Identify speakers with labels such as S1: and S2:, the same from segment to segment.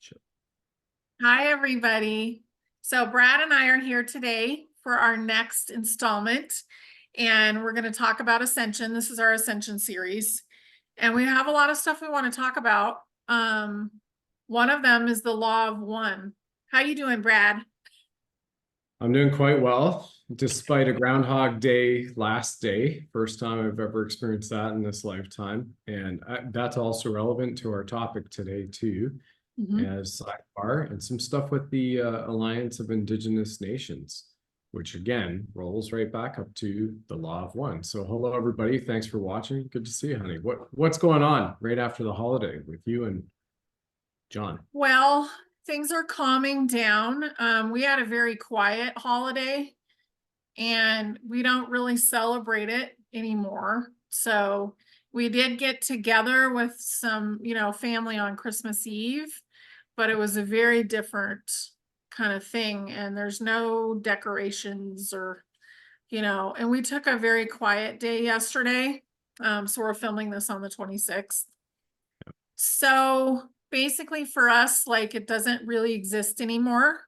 S1: Sure.
S2: Hi, everybody. So Brad and I are here today for our next installment, and we're going to talk about Ascension. This is our Ascension series, and we have a lot of stuff we want to talk about. One of them is the law of one. How you doing, Brad?
S1: I'm doing quite well, despite a Groundhog Day last day. First time I've ever experienced that in this lifetime. And that's also relevant to our topic today, too, as sidebar and some stuff with the Alliance of Indigenous Nations, which again rolls right back up to the law of one. So hello, everybody. Thanks for watching. Good to see you, honey. What's going on right after the holiday with you and John?
S2: Well, things are calming down. We had a very quiet holiday, and we don't really celebrate it anymore. So we did get together with some, family on Christmas Eve, but it was a very different kind of thing. And there's no decorations and we took a very quiet day yesterday. So we're filming this on the 26th. So basically for us, like, it doesn't really exist anymore.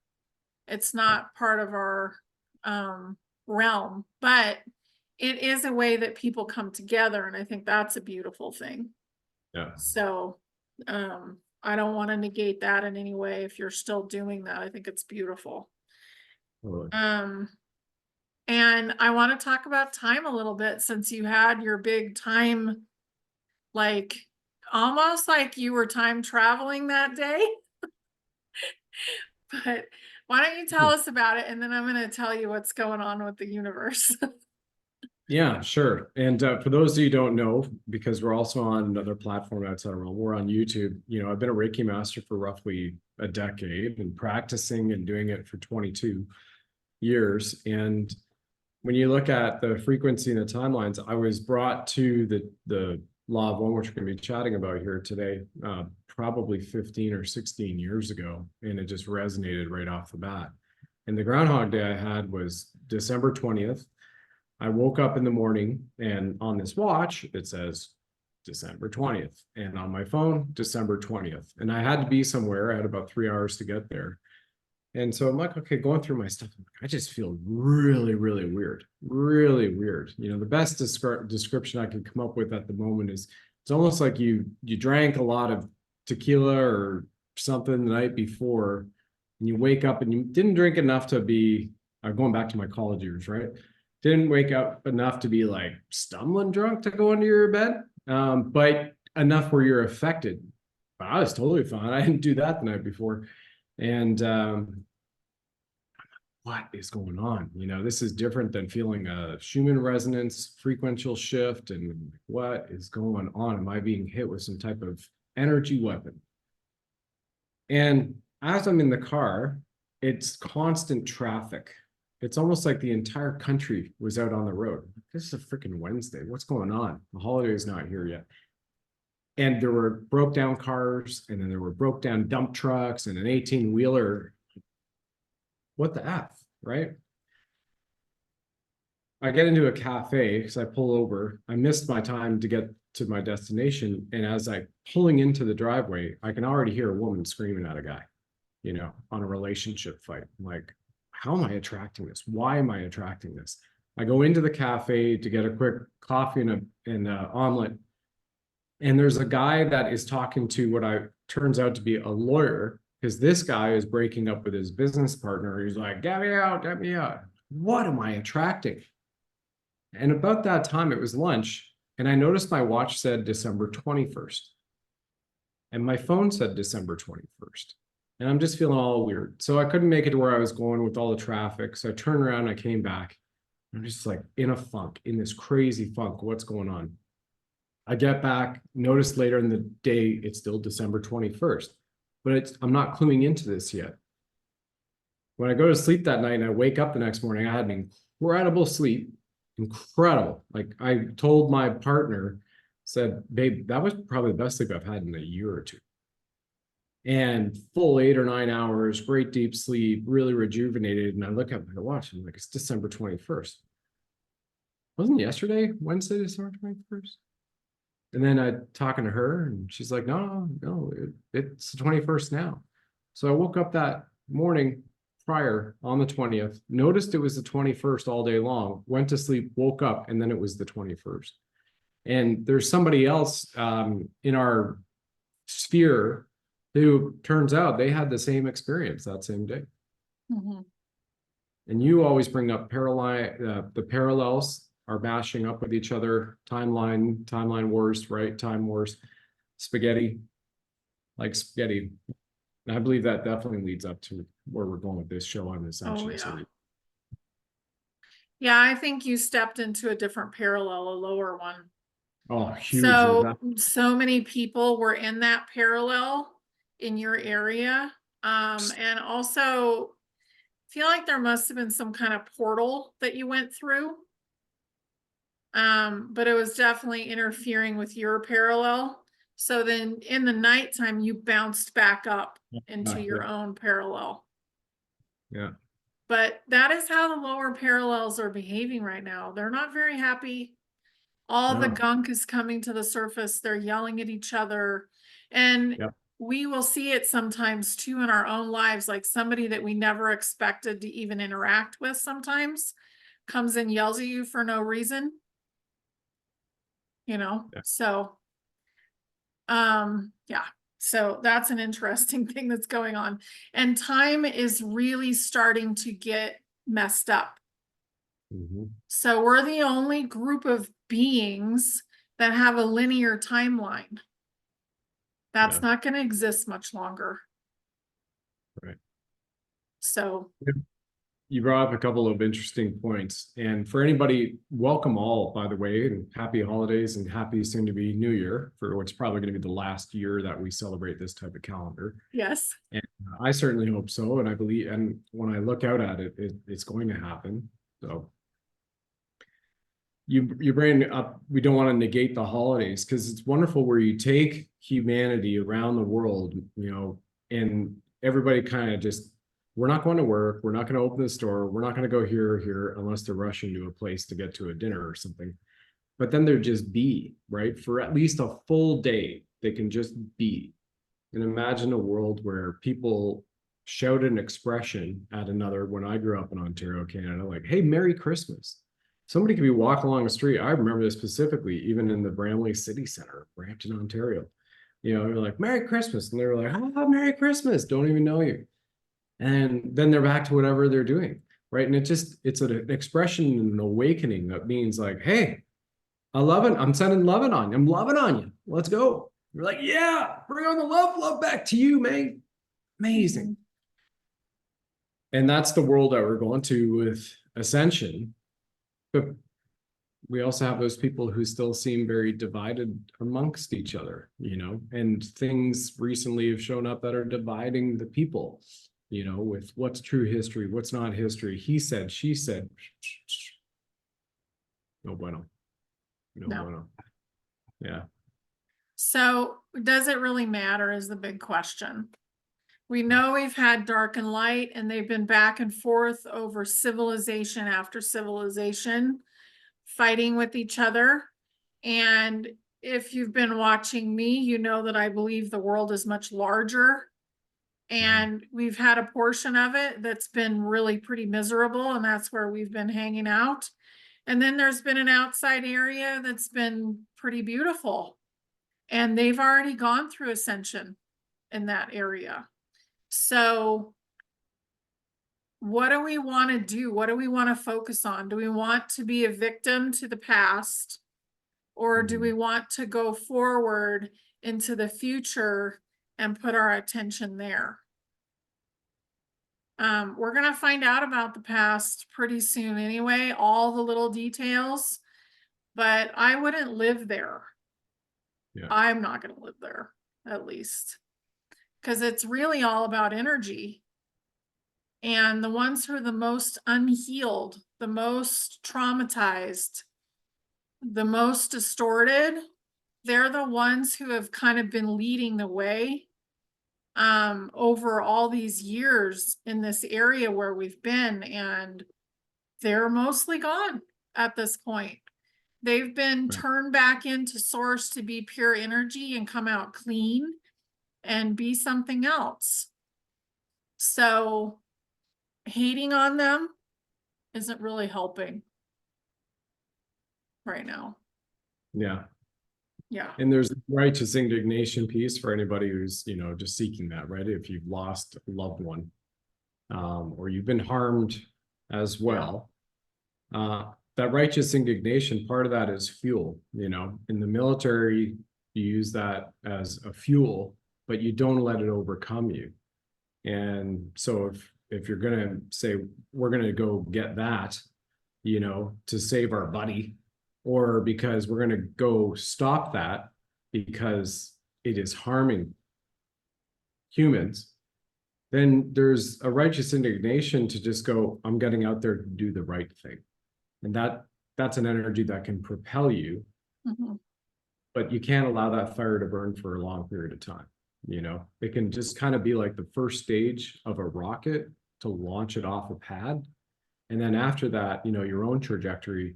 S2: It's not part of our realm, but it is a way that people come together, and I think that's a beautiful thing.
S1: Yeah.
S2: So I don't want to negate that in any way. If you're still doing that, I think it's beautiful.
S1: Totally.
S2: And I want to talk about time a little bit, since you had your big time, like almost like you were time traveling that day. But why don't you tell us about it, and then I'm going to tell you what's going on with the universe.
S1: Yeah, sure. And for those of you who don't know, because we're also on another platform outside of realm, we're on YouTube. I've been a Reiki master for roughly a decade and practicing and doing it for 22 years. And when you look at the frequency and the timelines, I was brought to the law of one, which we're going to be chatting about here today, probably 15 or 16 years ago. And it just resonated right off the bat. And the Groundhog Day I had was December 20th. I woke up in the morning, and on this watch, it says December 20th. And on my phone, December 20th. And I had to be somewhere. I had about 3 hours to get there. And so I'm like, okay, going through my stuff, I just feel really, really weird. Really weird. The best description I can come up with at the moment is it's almost like you drank a lot of tequila or something the night before, and you wake up and you didn't drink enough to be going back to my college years, right? Didn't wake up enough to be like stumbling drunk to go into your bed, but enough where you're affected. But I was totally fine. I didn't do that the night before. And what is going on? This is different than feeling a Schumann resonance frequential shift. And what is going on? Am I being hit with some type of energy weapon? And as I'm in the car, it's constant traffic. It's almost like the entire country was out on the road. This is a freaking Wednesday. What's going on? The holiday is not here yet. And there were broke down cars, and then there were broke down dump trucks and an 18-wheeler. What the F, right? I get into a cafe because I pull over. I missed my time to get to my destination. And as I'm pulling into the driveway, I can already hear a woman screaming at a guy, on a relationship fight. I'm like, how am I attracting this? Why am I attracting this? I go into the cafe to get a quick coffee and an omelet. And there's a guy that is talking to what turns out to be a lawyer, because this guy is breaking up with his business partner. He's like, get me out, get me out. What am I attracting? And about that time, it was lunch, and I noticed my watch said December 21st. And my phone said December 21st. And I'm just feeling all weird. So I couldn't make it to where I was going with all the traffic. So I turned around, I came back. I'm just like in a funk, in this crazy funk. What's going on? I get back, notice later in the day, it's still December 21st, but I'm not cluing into this yet. When I go to sleep that night and I wake up the next morning, I had an incredible sleep, incredible. Like, I told my partner, said, babe, that was probably the best sleep I've had in a year or two. And full 8 or 9 hours, great deep sleep, really rejuvenated. And I look at my watch and I'm like, it's December 21st. Wasn't yesterday Wednesday, December 21st? And then I talking to her, and she's like, no, it's the 21st now. So I woke up that morning prior on the 20th, noticed it was the 21st all day long, went to sleep, woke up, and then it was the 21st. And there's somebody else in our sphere who turns out they had the same experience that same day.
S2: Mhm.
S1: And you always bring up the parallels are bashing up with each other, timeline wars, right? Time wars, spaghetti, like spaghetti. And I believe that definitely leads up to where we're going with this show on
S2: Oh,
S1: Ascension
S2: yeah.
S1: series.
S2: Yeah, I think you stepped into a different parallel, a lower one.
S1: Oh, huge.
S2: So many people were in that parallel in your area. And also feel like there must have been some kind of portal that you went through. But it was definitely interfering with your parallel. So then in the nighttime, you bounced back up into your
S1: Yeah.
S2: own parallel.
S1: Yeah.
S2: But that is how the lower parallels are behaving right now. They're not very happy. All the
S1: No.
S2: gunk is coming to the surface. They're yelling at each other. And
S1: Yep.
S2: we will see it sometimes too in our own lives, like somebody that we never expected to even interact with sometimes comes and yells at you for no reason.
S1: Yeah.
S2: So yeah, so that's an interesting thing that's going on, and time is really starting to get messed up.
S1: Mhm.
S2: So we're the only group of beings that have a linear timeline. That's
S1: Yeah.
S2: not going to exist much longer.
S1: Right.
S2: So
S1: You brought up a couple of interesting points. And for anybody, welcome all, by the way, and happy holidays and happy soon to be New Year for what's probably going to be the last year that we celebrate this type of calendar.
S2: yes.
S1: And I certainly hope so. And I believe, and when I look out at it, it's going to happen. So you bring up, we don't want to negate the holidays because it's wonderful where you take humanity around the world, and everybody kind of just, we're not going to work, we're not going to open the store, we're not going to go here or here unless they're rushing to a place to get to a dinner or something. But then they're just be, right? For at least a full day, they can just be. And imagine a world where people shout an expression at another. When I grew up in Ontario, Canada, like, hey, Merry Christmas. Somebody could be walking along the street. I remember this specifically, even in the Bramley City Center, Brampton, Ontario. You're like, Merry Christmas. And they're like, oh, Merry Christmas. Don't even know you. And then they're back to whatever they're doing. Right. And it's an expression, an awakening that means like, hey, I'm sending loving on you. I'm loving on you. Let's go. You're like, yeah, bring on the love back to you, man. Amazing.
S2: Mhm.
S1: And that's the world that we're going to with Ascension. But we also have those people who still seem very divided amongst each other, and things recently have shown up that are dividing the people, with what's true history, what's not history. He said, she said. No bueno. No
S2: No.
S1: bueno. Yeah.
S2: So does it really matter is the big question. We know we've had dark and light, and they've been back and forth over civilization after civilization, fighting with each other. And if you've been watching me, you know that I believe the world is much larger. And we've had a portion of it that's been really pretty miserable, and that's where we've been hanging out. And then there's been an outside area that's been pretty beautiful. And they've already gone through Ascension in that area. So what do we want to do? What do we want to focus on? Do we want to be a victim to the past, or do we want to go forward into the future and put our attention there? We're going to find out about the past pretty soon anyway, all the little details, but I wouldn't live there.
S1: Yeah.
S2: I'm not going to live there, at least, because it's really all about energy. And the ones who are the most unhealed, the most traumatized, the most distorted, they're the ones who have kind of been leading the way over all these years in this area where we've been, and they're mostly gone at this point. They've been turned back into source to be pure energy and come out clean and be something else. So hating on them isn't really helping right now.
S1: Yeah.
S2: Yeah.
S1: And there's righteous indignation piece for anybody who's, just seeking that, right? If you've lost a loved one, or you've been harmed as well. That righteous indignation, part of that is fuel, in the military, you use that as a fuel, but you don't let it overcome you. And so if you're going to say, we're going to go get that, to save our buddy, or because we're going to go stop that because it is harming humans, then there's a righteous indignation to just go, I'm getting out there to do the right thing. And that's an energy that can propel you, but you can't allow that fire to burn for a long period of time. It can just kind of be like the first stage of a rocket to launch it off a pad. And then after that, your own trajectory,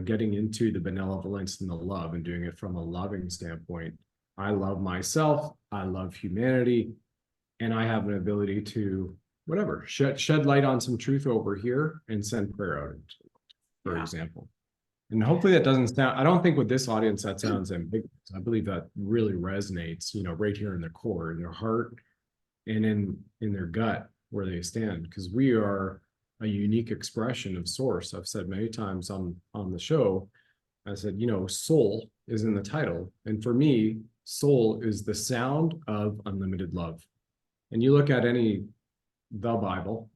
S1: getting into the benevolence and the love and doing it from a loving standpoint. I love myself. I love humanity. And I have an ability to shed light on some truth over here and send prayer out, for example. And hopefully that doesn't sound, I don't think with this audience that sounds ambiguous. I believe that really resonates, right here in their core, in their heart, and in their gut where they stand, because we are a unique expression of source. I've said many times on the show, I said, soul is in the title. And for me, soul is the sound of unlimited love. And you look at the Bible,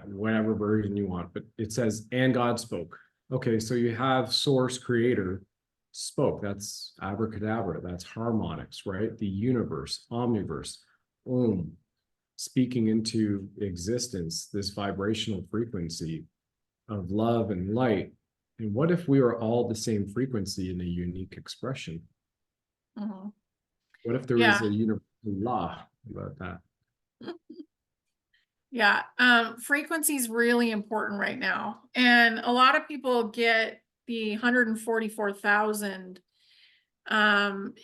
S1: whatever version you want, but it says, and God spoke. Okay, so you have source creator spoke. That's abracadabra. That's harmonics, right? The universe, omniverse, speaking into existence, this vibrational frequency of love and light. And what if we were all the same frequency in a unique expression? What if there is a universal law about that?
S2: Yeah, frequency is really important right now. And a lot of people get the 144,000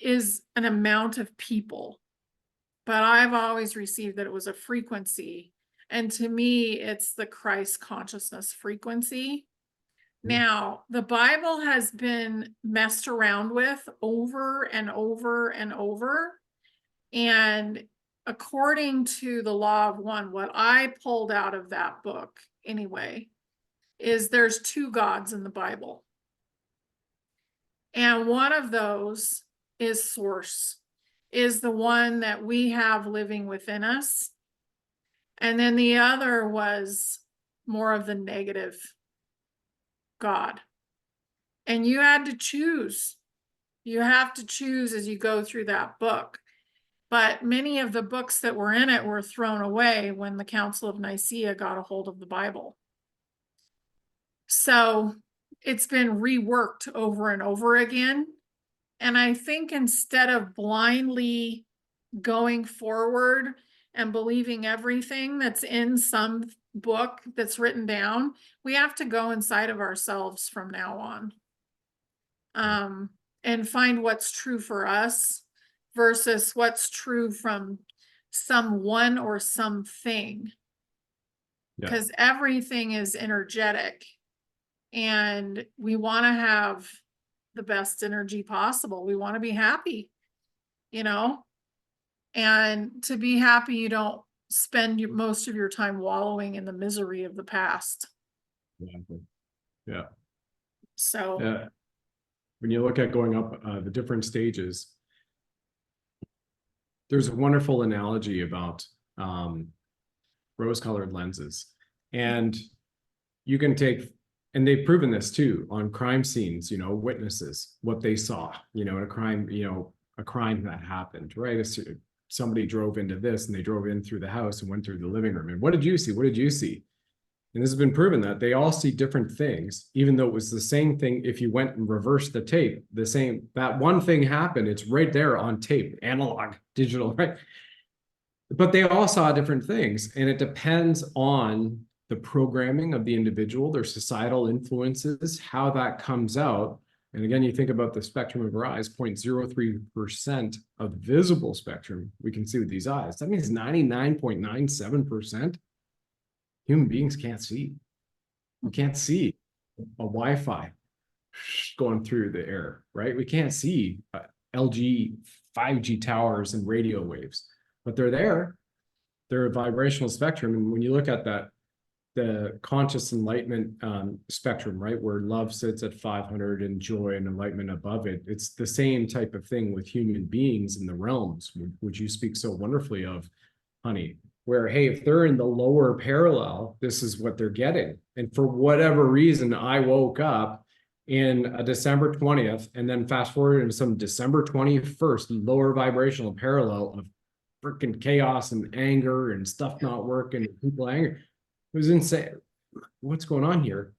S2: is an amount of people. But I've always received that it was a frequency. And to me, it's the Christ consciousness frequency. Now, the Bible has been messed around with over and over and over. And according to the law of one, what I pulled out of that book anyway, is there's two gods in the Bible. And one of those is source, is the one that we have living within us. And then the other was more of the negative God. And you had to choose. You have to choose as you go through that book. But many of the books that were in it were thrown away when the Council of Nicaea got a hold of the Bible. So it's been reworked over and over again. And I think instead of blindly going forward and believing everything that's in some book that's written down, we have to go inside of ourselves from now on, and find what's true for us versus what's true from someone or something. Because everything is energetic and we want to have the best energy possible. We want to be happy, and to be happy, you don't spend most of your time wallowing in the misery of the past.
S1: Yeah.
S2: So
S1: when you look at going up the different stages, there's a wonderful analogy about rose-colored lenses. And you can take, and they've proven this too, on crime scenes, witnesses, what they saw, in a crime, a crime that happened, right? Somebody drove into this and they drove in through the house and went through the living room. And what did you see? What did you see? And this has been proven that they all see different things, even though it was the same thing. If you went and reversed the tape, that one thing happened. It's right there on tape, analog, digital, right? But they all saw different things. And it depends on the programming of the individual, their societal influences, how that comes out. And again, you think about the spectrum of our eyes, 0.03% of visible spectrum we can see with these eyes. That means 99.97% human beings can't see. We can't see a Wi-Fi going through the air, right? We can't see LG 5G towers and radio waves, but they're there. They're a vibrational spectrum. And when you look at that, the conscious enlightenment spectrum, right, where love sits at 500 and joy and enlightenment above it, it's the same type of thing with human beings in the realms, which you speak so wonderfully of, honey, where, hey, if they're in the lower parallel, this is what they're getting. And for whatever reason, I woke up in a December 20th and then fast forward into some December 21st lower vibrational parallel of freaking chaos and anger and stuff not working and people angry. It was insane. What's going on here?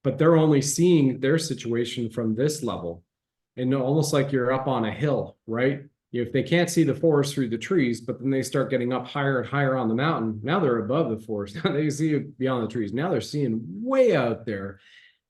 S1: But they're only seeing their situation from this level, and almost like you're up on a hill, right? If they can't see the forest through the trees, but then they start getting up higher and higher on the mountain, now they're above the forest. Now they see it beyond the trees. Now they're seeing way out there,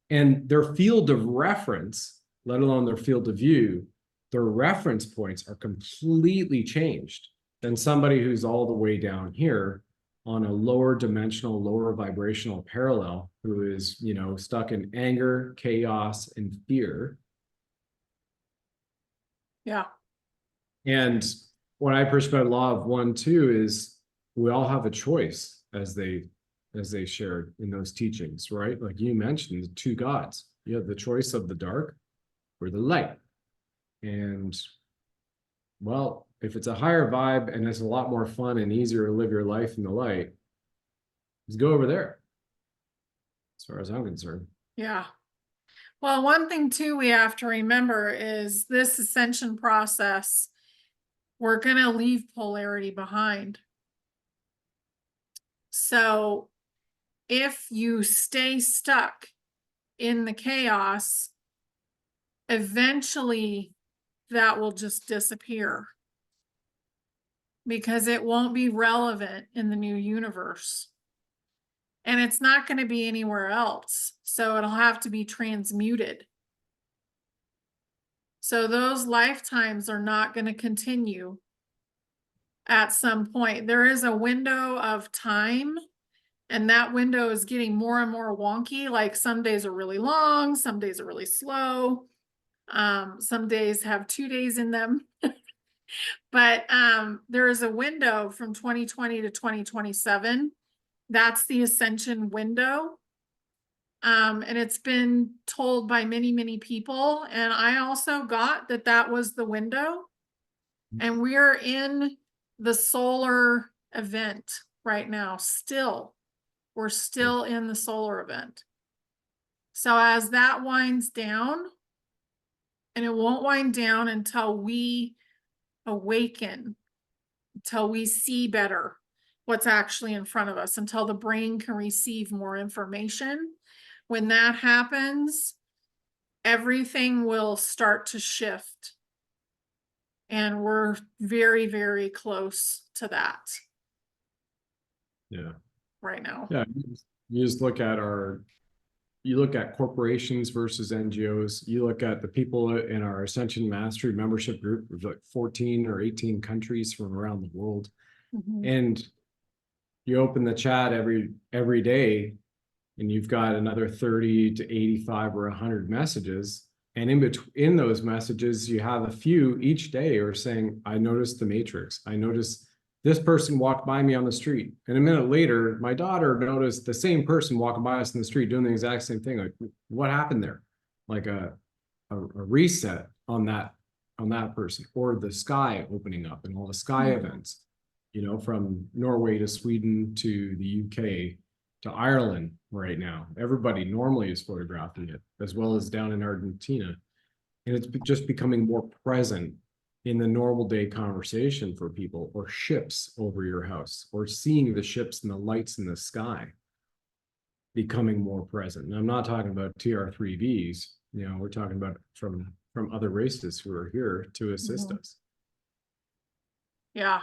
S1: and their field of reference, let alone their field of view, their reference points are completely changed than somebody who's all the way down here on a lower dimensional, lower vibrational parallel, who is, you know, stuck in anger, chaos, and fear.
S2: Yeah.
S1: And what I preach about law of 1-2 is we all have a choice, as they shared in those teachings, right? Like you mentioned, the two gods. You have the choice of the dark or the light. And well, if it's a higher vibe and it's a lot more fun and easier to live your life in the light, just go over there, as far as I'm concerned.
S2: Yeah. Well, one thing too we have to remember is this ascension process, we're going to leave polarity behind. So if you stay stuck in the chaos, eventually that will just disappear because it won't be relevant in the new universe. And it's not going to be anywhere else. So it'll have to be transmuted. So those lifetimes are not going to continue at some point. There is a window of time, and that window is getting more and more wonky. Like some days are really long, some days are really slow. Some days have 2 days in them. But there is a window from 2020 to 2027. That's the ascension window. And it's been told by many, many people. And I also got that that was the window. And we're in the solar event right now. Still, we're still in the solar event. So as that winds down, and it won't wind down until we awaken, until we see better what's actually in front of us, until the brain can receive more information. When that happens, everything will start to shift. And we're very, very close to that.
S1: Yeah.
S2: Right now.
S1: Yeah. You just look at you look at corporations versus NGOs. You look at the people in our Ascension Mastery membership group, there's like 14 or 18 countries from around the world.
S2: Mm-hmm.
S1: And you open the chat every day, and you've got another 30 to 85 or 100 messages. And in those messages, you have a few each day are saying, I noticed the matrix. I noticed this person walked by me on the street. And a minute later, my daughter noticed the same person walking by us in the street doing the exact same thing. Like, what happened there? Like a reset on that person, or the sky opening up and all the sky events, you know, from Norway to Sweden to the UK to Ireland right now. Everybody normally is photographing it, as well as down in Argentina. And it's just becoming more present in the normal day conversation for people, or ships over your house, or seeing the ships and the lights in the sky becoming more present. And I'm not talking about TR3Bs, you know, we're talking about from other races who are here to assist us.
S2: Yeah.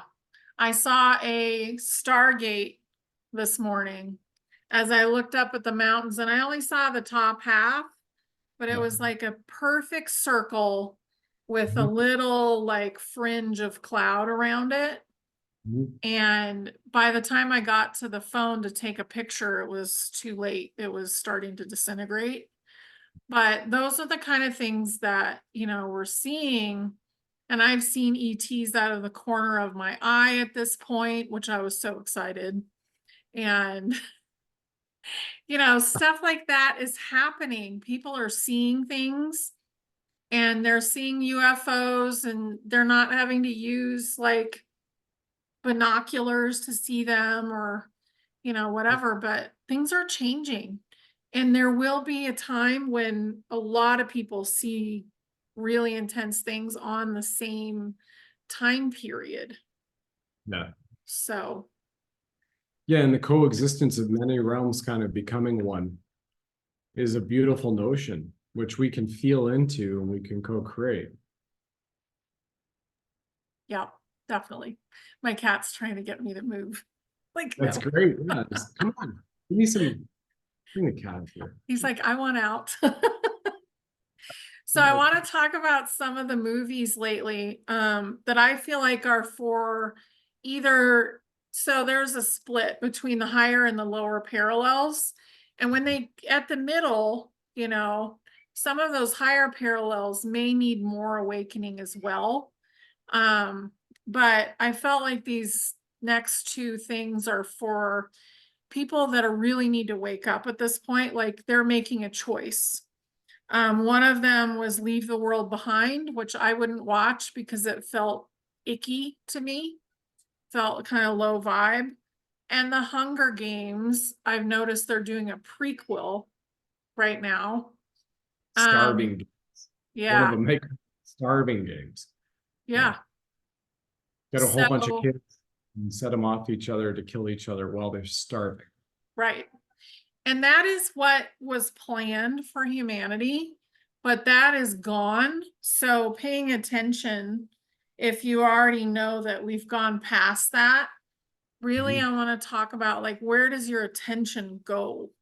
S2: I saw a Stargate this morning as I looked up at the mountains, and I only saw the top half, but it
S1: Yeah.
S2: was like a perfect circle with a
S1: Mhm.
S2: little like fringe of cloud around it.
S1: Mhm.
S2: And by the time I got to the phone to take a picture, it was too late. It was starting to disintegrate. But those are the kind of things that, we're seeing. And I've seen ETs out of the corner of my eye at this point, which I was so excited. And, stuff like that is happening. People are seeing things and they're seeing UFOs and they're not having to use like binoculars to see them or whatever, but things are changing. And there will be a time when a lot of people see really intense things on the same time period.
S1: Yeah.
S2: So,
S1: Yeah, and the coexistence of many realms kind of becoming one is a beautiful notion, which we can feel into and we can co-create.
S2: yeah, definitely. My cat's trying to get me to move. Like,
S1: That's
S2: no.
S1: great. Yeah, come on. Give me some, bring the cat up here.
S2: He's like, I want out. So I want to talk about some of the movies lately that I feel like are for either, so there's a split between the higher and the lower parallels. And when they at the middle, some of those higher parallels may need more awakening as well. But I felt like these next two things are for people that are really need to wake up at this point, like they're making a choice. One of them was Leave the World Behind, which I wouldn't watch because it felt icky to me, felt kind of low vibe. And the Hunger Games, I've noticed they're doing a prequel right now.
S1: Starving. One of
S2: Yeah,
S1: them make starving games. Yeah.
S2: yeah.
S1: Got a whole bunch of
S2: So,
S1: kids and set them off each other to kill each other while they're starving.
S2: right. And that is what was planned for humanity, but that is gone. So paying attention, if you already know that we've gone past that, really,
S1: Mhm.
S2: I want to talk about like, where does your attention go?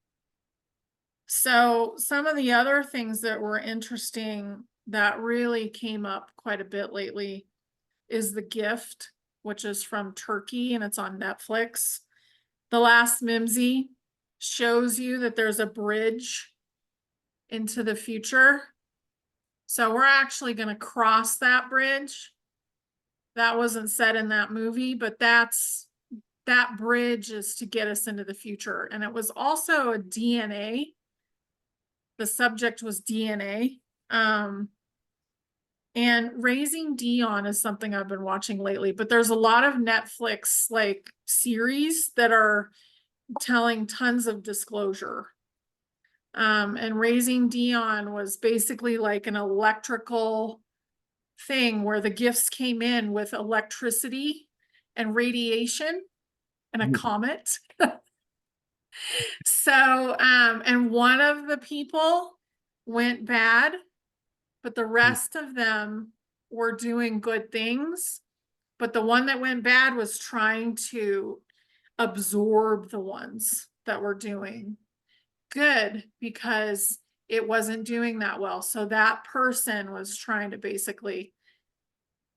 S2: So some of the other things that were interesting that really came up quite a bit lately is The Gift, which is from Turkey and it's on Netflix. The Last Mimsy shows you that there's a bridge into the future. So we're actually going to cross that bridge. That wasn't said in that movie, but that bridge is to get us into the future. And it was also a DNA. The subject was DNA. And Raising Dion is something I've been watching lately, but there's a lot of Netflix like series that are telling tons of disclosure. And Raising Dion was basically like an electrical thing where the gifts came in with electricity and radiation and a comet. So, and one of the people went bad, but the rest of them were doing good things. But the one that went bad was trying to absorb the ones that were doing good because it wasn't doing that well. So that person was trying to basically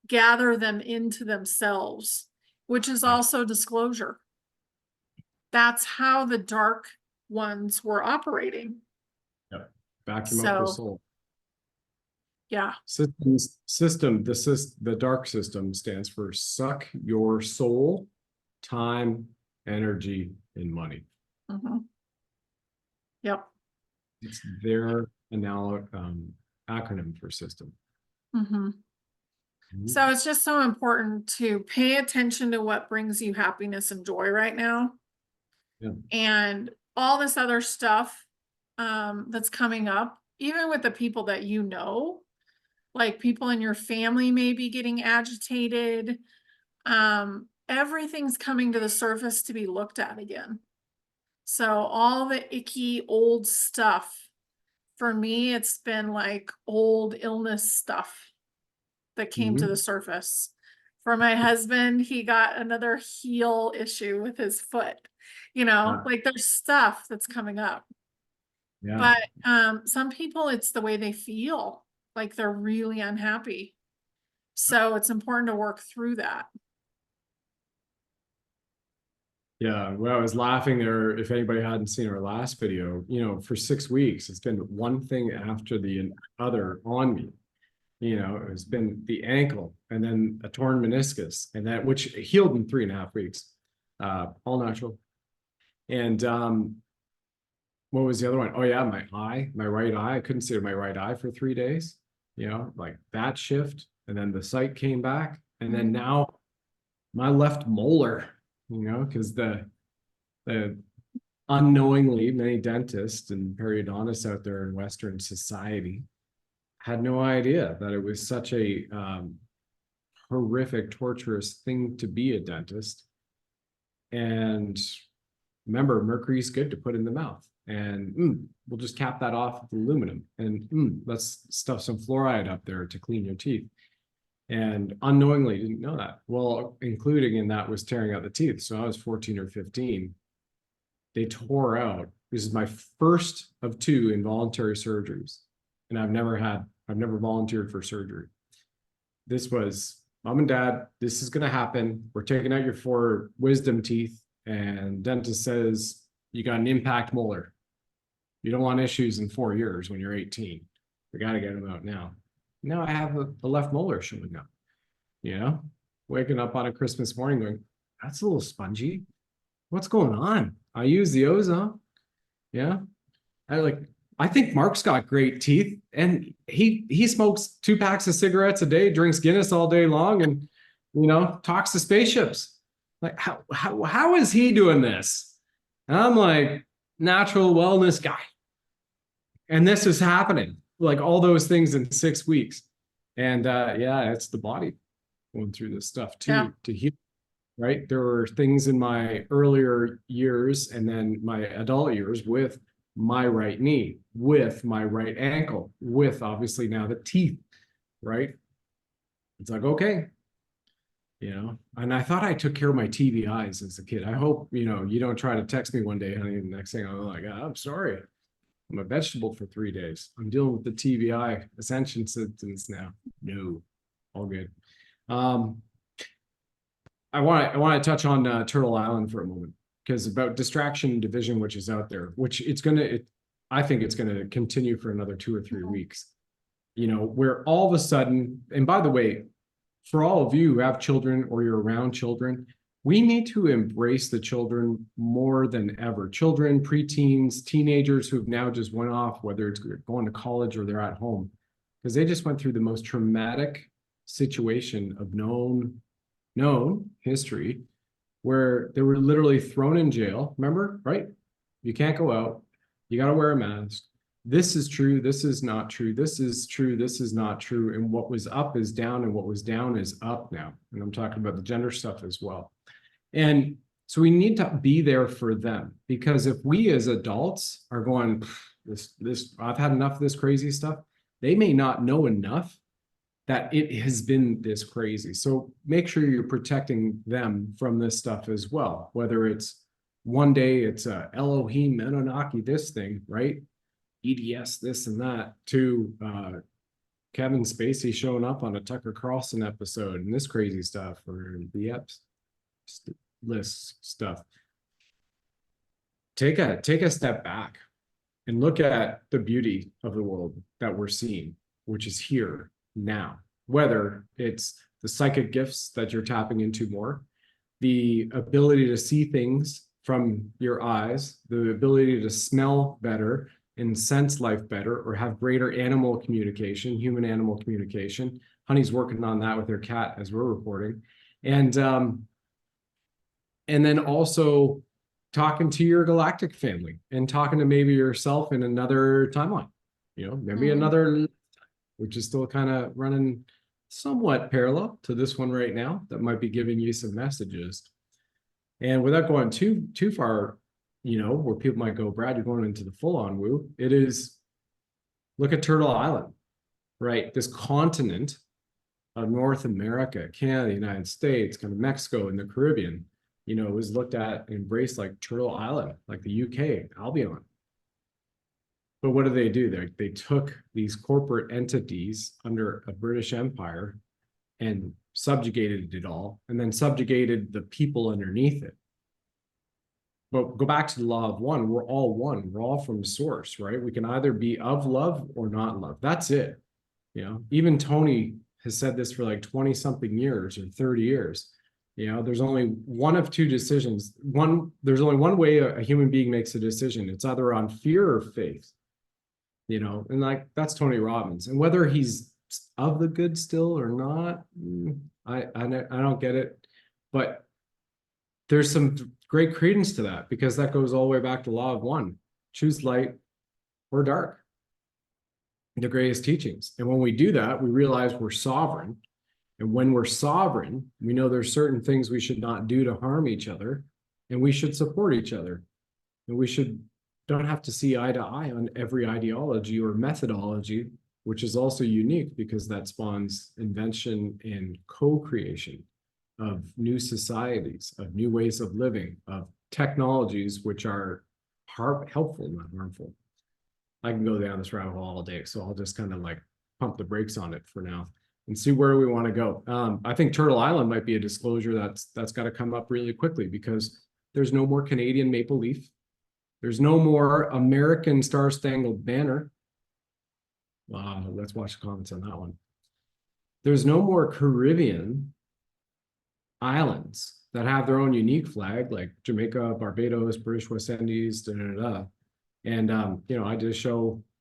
S2: gather them into themselves, which is
S1: Yeah.
S2: also disclosure. That's how the dark ones were operating.
S1: Yep. Vacuum up the
S2: So,
S1: soul.
S2: yeah.
S1: The dark system stands for suck your soul, time, energy, and money.
S2: Mm-hmm. Yep.
S1: It's their acronym for system.
S2: Mm-hmm. So it's just so important to pay attention to what brings you happiness and joy right now.
S1: Yeah.
S2: And all this other stuff that's coming up, even with the people that like people in your family may be getting agitated. Everything's coming to the surface to be looked at again. So all the icky old stuff, for me, it's been like old illness stuff that came to the
S1: Mhm.
S2: surface. For my husband, he got another heel issue with his foot.
S1: Yeah.
S2: Like there's stuff that's coming up.
S1: Yeah.
S2: But some people, it's the way they feel, like they're really unhappy. So it's important to work through that.
S1: Yeah, well, I was laughing there. If anybody hadn't seen our last video, for 6 weeks, it's been one thing after the other on me. It's been the ankle and then a torn meniscus, and that which healed in 3.5 weeks, all natural. And what was the other one? Oh yeah, my right eye. I couldn't see my right eye for 3 days. Like that shift, and then the sight came back, and then now my left molar. Because the unknowingly many dentists and periodontists out there in Western society had no idea that it was such a horrific, torturous thing to be a dentist. And remember, mercury's good to put in the mouth. And we'll just cap that off with aluminum. And let's stuff some fluoride up there to clean your teeth. And unknowingly didn't know that. Well, including in that was tearing out the teeth. So I was 14 or 15. They tore out. This is my first of 2 involuntary surgeries. And I've never volunteered for surgery. This was, mom and dad, this is going to happen. We're taking out your 4 wisdom teeth. And dentist says, you got an impact molar. You don't want issues in 4 years when you're 18. We got to get them out now. Now I have the left molar showing up, waking up on a Christmas morning going, that's a little spongy. What's going on? I use the ozone. Yeah. I think Mark's got great teeth, and he smokes 2 packs of cigarettes a day, drinks Guinness all day long, and talks to spaceships. Like how is he doing this? And I'm like, natural wellness guy. And this is happening, like all those things in 6 weeks. And yeah, it's the body going through this stuff too, to heal. Right. There were things in my earlier years and then my adult years with my right knee, with my right ankle, with obviously now the teeth. Right. It's like, okay. And I thought I took care of my TBIs as a kid. I hope, you don't try to text me one day, honey. And the next thing I'm like, I'm sorry. I'm a vegetable for 3 days. I'm dealing with the TBI Ascension symptoms now. No, all good. I want to touch on Turtle Island for a moment, because about distraction division, which is out there, which I think it's going to continue for another 2 or 3 weeks. Where all of a sudden, and by the way, for all of you who have children or you're around children, we need to embrace the children more than ever. Children, preteens, teenagers who've now just went off, whether it's going to college or they're at home, because they just went through the most traumatic situation of known history, where they were literally thrown in jail. Remember, right? You can't go out. You got to wear a mask. This is true. This is not true. This is true. This is not true. And what was up is down, and what was down is up now. And I'm talking about the gender stuff as well. And so we need to be there for them, because if we as adults are going, I've had enough of this crazy stuff, they may not know enough that it has been this crazy. So make sure you're protecting them from this stuff as well. Whether it's one day it's Elohim, Anunnaki, this thing, right? EDS, this and that, to Kevin Spacey showing up on a Tucker Carlson episode and this crazy stuff, or the EPS list stuff. Take a step back and look at the beauty of the world that we're seeing, which is here now. Whether it's the psychic gifts that you're tapping into more, the ability to see things from your eyes, the ability to smell better and sense life better, or have greater animal communication, human animal communication. Honey's working on that with her cat as we're recording. And then also talking to your galactic family and talking to maybe yourself in another timeline, maybe another, which is still kind of running somewhat parallel to this one right now, that might be giving you some messages. And without going too far, where people might go, Brad, you're going into the full-on woo. It is, look at Turtle Island, right? This continent of North America, Canada, the United States, kind of Mexico and the Caribbean, was looked at and embraced like Turtle Island, like the UK, Albion. But what do? They took these corporate entities under a British Empire and subjugated it all, and then subjugated the people underneath it. But go back to the law of one. We're all one. We're all from source, right? We can either be of love or not love. That's it. You know, even Tony has said this for like 20 something years or 30 years. You know, there's only one of two decisions. There's only one way a human being makes a decision. It's either on fear or faith. You know, and like that's Tony Robbins. And whether he's of the good still or not, I don't get it. But there's some great credence to that, because that goes all the way back to law of one. Choose light or dark. The greatest teachings. And when we do that, we realize we're sovereign. And when we're sovereign, we know there's certain things we should not do to harm each other, and we should support each other. And we don't have to see eye to eye on every ideology or methodology, which is also unique because that spawns invention and co-creation of new societies, of new ways of living, of technologies which are helpful, not harmful. I can go down this rabbit hole all day, so I'll just kind of like pump the brakes on it for now and see where we want to go. I think Turtle Island might be a disclosure that's got to come up really quickly, because there's no more Canadian maple leaf. There's no more American Star Spangled Banner. Let's watch the comments on that one. There's no more Caribbean islands that have their own unique flag, like Jamaica, Barbados, British West Indies, da, da, da. And, you know, I did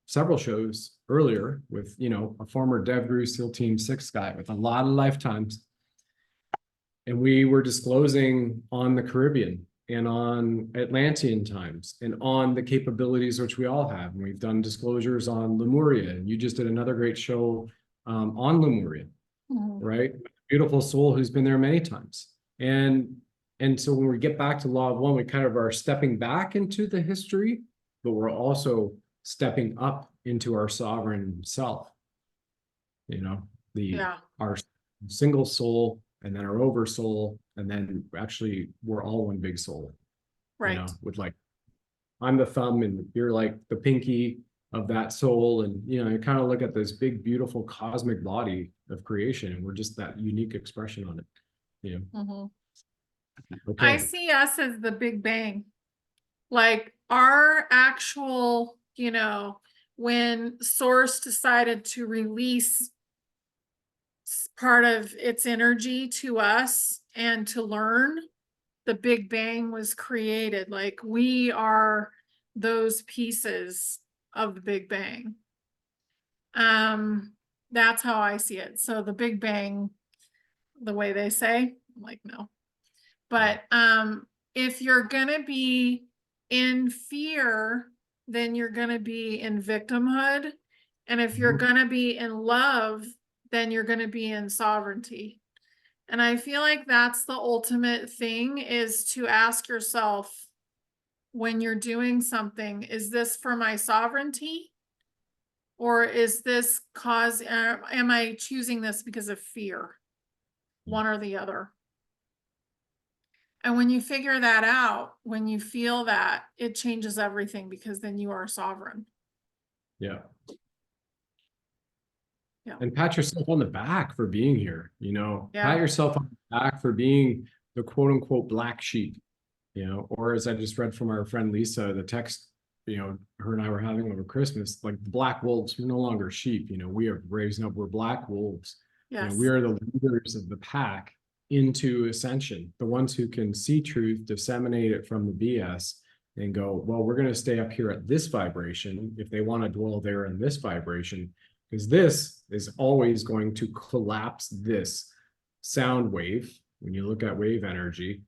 S1: several shows earlier with, you know, a former DevGru SEAL Team 6 guy with a lot of lifetimes. And we were disclosing on the Caribbean and on Atlantean times and on the capabilities which we all have. And we've done disclosures on Lemuria. And you just did another great show on Lemuria, right? Beautiful soul who's been there many times. And so when we get back to law of one, we kind of are stepping back into the history, but we're also stepping up into our sovereign self. You know, our single soul, and then our over soul, and then actually we're all one big soul.
S2: Right.
S1: You know, with like, I'm the thumb and you're like the pinky of that soul. And, you know, you kind of look at this big, beautiful cosmic body of creation, and we're just that unique expression on it. You know? Okay.
S2: I see us as the Big Bang. Like our actual, you know, when Source decided to release part of its energy to us and to learn, the Big Bang was created. Like we are those pieces of the Big Bang. That's how I see it. So the Big Bang, the way they say, I'm like, no. But if you're gonna be in fear, then you're gonna be in victimhood. And if you're gonna be in love, then you're gonna be in sovereignty. And I feel like that's the ultimate thing, is to ask yourself when you're doing something, is this for my sovereignty? Or is this am I choosing this because of fear? One or the other. And when you figure that out, when you feel that, it changes everything, because then you are sovereign.
S1: Yeah.
S2: Yeah.
S1: And pat yourself on the back for being here, you know,
S2: Yeah.
S1: pat yourself on the back for being the quote unquote black sheep, you know, or as I just read from our friend Lisa, the text, you know, her and I were having over Christmas, like black wolves, we're no longer sheep, you know, we are raising up, we're black wolves.
S2: Yes.
S1: You know, we are the leaders of the pack into ascension, the ones who can see truth, disseminate it from the BS, and go, well, we're going to stay up here at this vibration if they want to dwell there in this vibration, because this is always going to collapse this sound wave when you look at wave energy.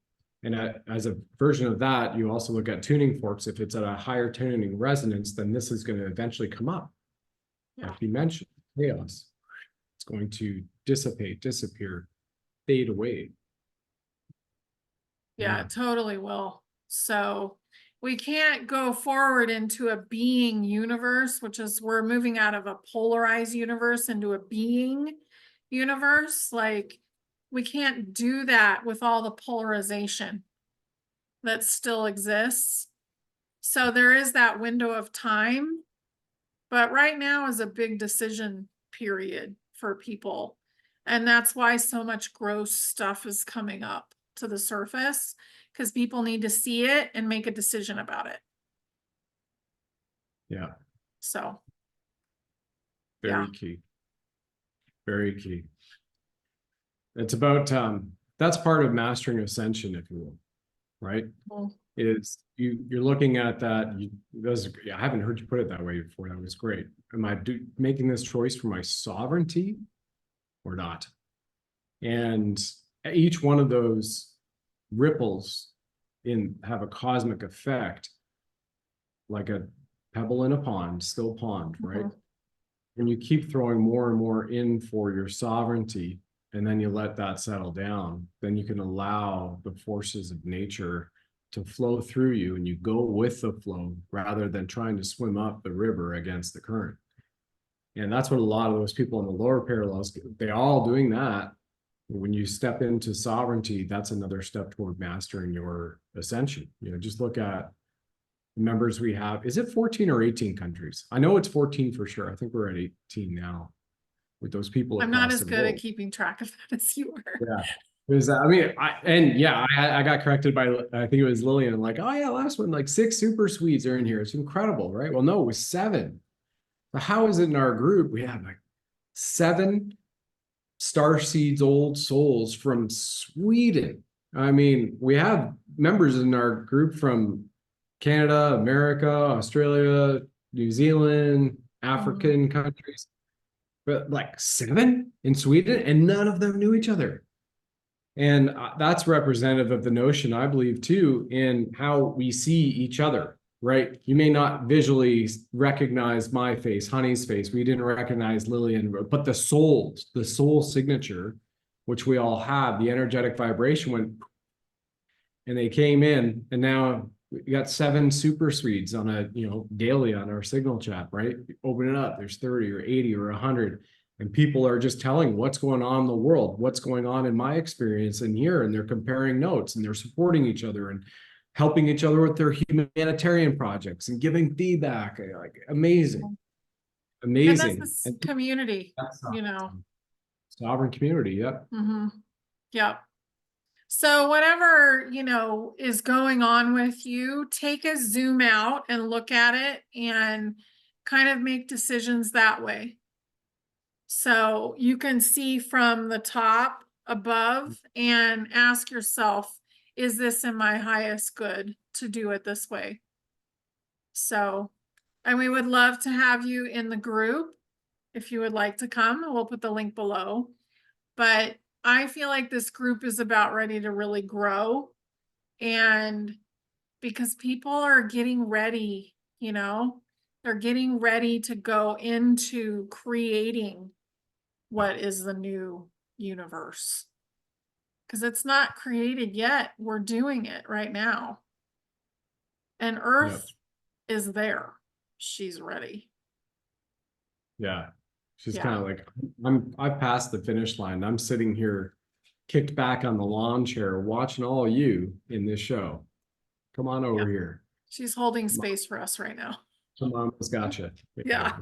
S1: And as a version of that, you also look at tuning forks. If it's at a higher tuning resonance, then this is going to eventually come up.
S2: Yeah.
S1: Like you mentioned, chaos. It's going to dissipate, disappear, fade away.
S2: Yeah, it totally will. So we can't go forward into a being universe, which is, we're moving out of a polarized universe into a being universe. Like we can't do that with all the polarization that still exists. So there is that window of time But right now is a big decision period for people. And that's why so much gross stuff is coming up to the surface, because people need to see it and make a decision about it.
S1: Yeah,
S2: So,
S1: very
S2: yeah.
S1: key. Very key. It's about that's part of mastering ascension, if you will, right?
S2: Well,
S1: Is you're looking at that. Yeah, I haven't heard you put it that way before. That was great. Am I making this choice for my sovereignty or not? And each one of those ripples have a cosmic effect, like a pebble in a pond, still pond, right? And you keep throwing more and more in for your sovereignty, and then you let that settle down, then you can allow the forces of nature to flow through you, and you go with the flow rather than trying to swim up the river against the current. And that's what a lot of those people in the lower parallels, they're all doing that. When you step into sovereignty, that's another step toward mastering your ascension. Just look at the members we have. Is it 14 or 18 countries? I know it's 14 for sure. I think we're at 18 now with those people
S2: I'm not
S1: across
S2: as
S1: the
S2: good at
S1: globe.
S2: keeping track of that as you are.
S1: Yeah. Because I got corrected by, I think it was Lillian, like, oh yeah, last one, like 6 super Swedes are in here. It's incredible, right? Well, no, it was 7. But how is it in our group? We have like 7 starseeds old souls from Sweden. I mean, we have members in our group from Canada, America, Australia, New Zealand, African countries, but like 7 in Sweden, and none of them knew each other. And that's representative of the notion, I believe, too, in how we see each other, right? You may not visually recognize my face, Honey's face. We didn't recognize Lillian, but the soul signature, which we all have, the energetic vibration went, and they came in, and now we got 7 super Swedes on daily on our signal chat, right? Open it up, there's 30 or 80 or 100. And people are just telling what's going on in the world, what's going on in my experience in here, and they're comparing notes and they're supporting each other and helping each other with their humanitarian projects and giving feedback. Like amazing,
S2: And that's
S1: amazing.
S2: this community,
S1: That's sovereign community. Yep.
S2: Yep. So whatever, is going on with you, take a zoom out and look at it and kind of make decisions that way. So you can see from the top above and ask yourself, is this in my highest good to do it this way? So, and we would love to have you in the group if you would like to come. We'll put the link below. But I feel like this group is about ready to really grow. And because people are getting ready, they're getting ready to go into creating what is the new universe. Because it's not created yet. We're doing it right now. And Earth is there. She's ready.
S1: Yeah. She's kind of like, I've passed the finish line. I'm sitting here kicked back on the lawn chair watching all you in this show. Come on over here.
S2: She's holding space for us right now.
S1: Come on, gotcha.
S2: Yeah.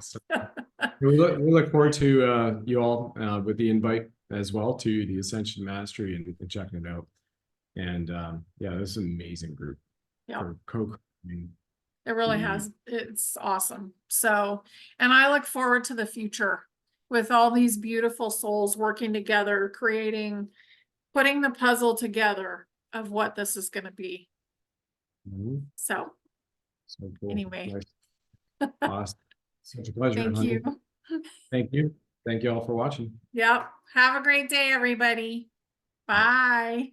S1: We look forward to you all with the invite as well to the Ascension Mastery and checking it out. And this is an amazing group for co-creating.
S2: It really has. It's awesome. So, and I look forward to the future with all these beautiful souls working together, putting the puzzle together of what this is going to be. So
S1: cool.
S2: Anyway.
S1: Nice. Awesome. Such a pleasure.
S2: Thank you.
S1: Thank you. Thank you all for watching.
S2: Yep. Have a great day, everybody. Bye.